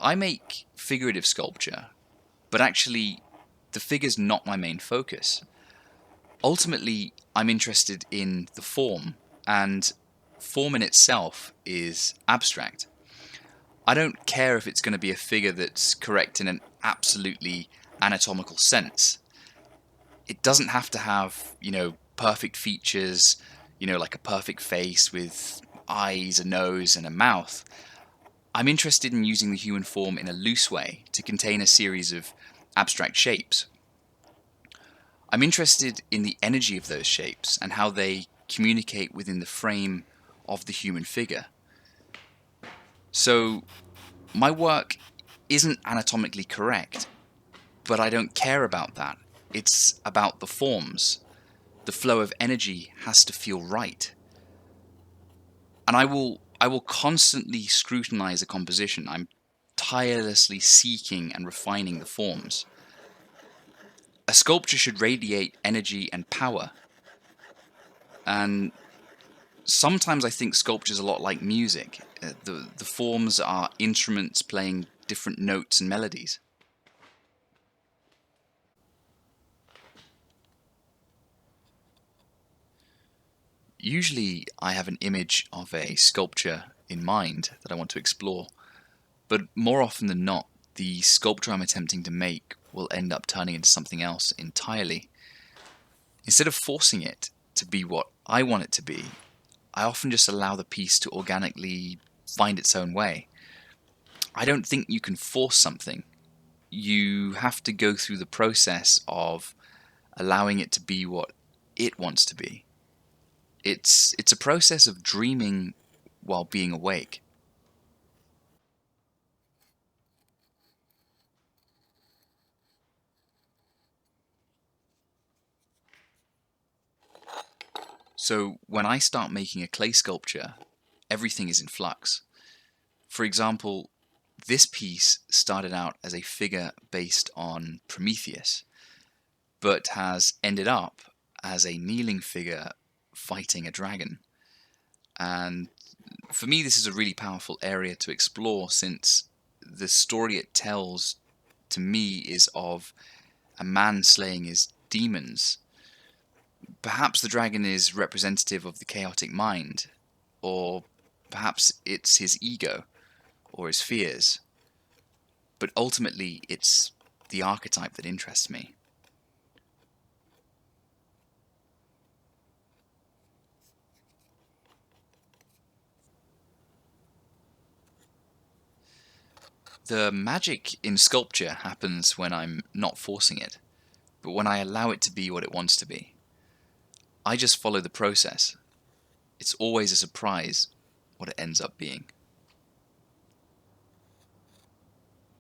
I make figurative sculpture, but actually the figure's not my main focus. Ultimately, I'm interested in the form, and form in itself is abstract. I don't care if it's going to be a figure that's correct in an absolutely anatomical sense. It doesn't have to have, perfect features, like a perfect face with eyes, a nose, and a mouth. I'm interested in using the human form in a loose way to contain a series of abstract shapes. I'm interested in the energy of those shapes and how they communicate within the frame of the human figure. So, my work isn't anatomically correct, but I don't care about that. It's about the forms. The flow of energy has to feel right. And I will constantly scrutinize a composition. I'm tirelessly seeking and refining the forms. A sculpture should radiate energy and power. And sometimes I think sculpture is a lot like music. The forms are instruments playing different notes and melodies. Usually I have an image of a sculpture in mind that I want to explore, but more often than not, the sculpture I'm attempting to make will end up turning into something else entirely. Instead of forcing it to be what I want it to be, I often just allow the piece to organically find its own way. I don't think you can force something. You have to go through the process of allowing it to be what it wants to be. It's a process of dreaming while being awake. So when I start making a clay sculpture, everything is in flux. For example, this piece started out as a figure based on Prometheus, but has ended up as a kneeling figure fighting a dragon. And for me, this is a really powerful area to explore, since the story it tells to me is of a man slaying his demons. Perhaps the dragon is representative of the chaotic mind, or perhaps it's his ego or his fears, but ultimately it's the archetype that interests me. The magic in sculpture happens when I'm not forcing it, but when I allow it to be what it wants to be. I just follow the process. It's always a surprise what it ends up being.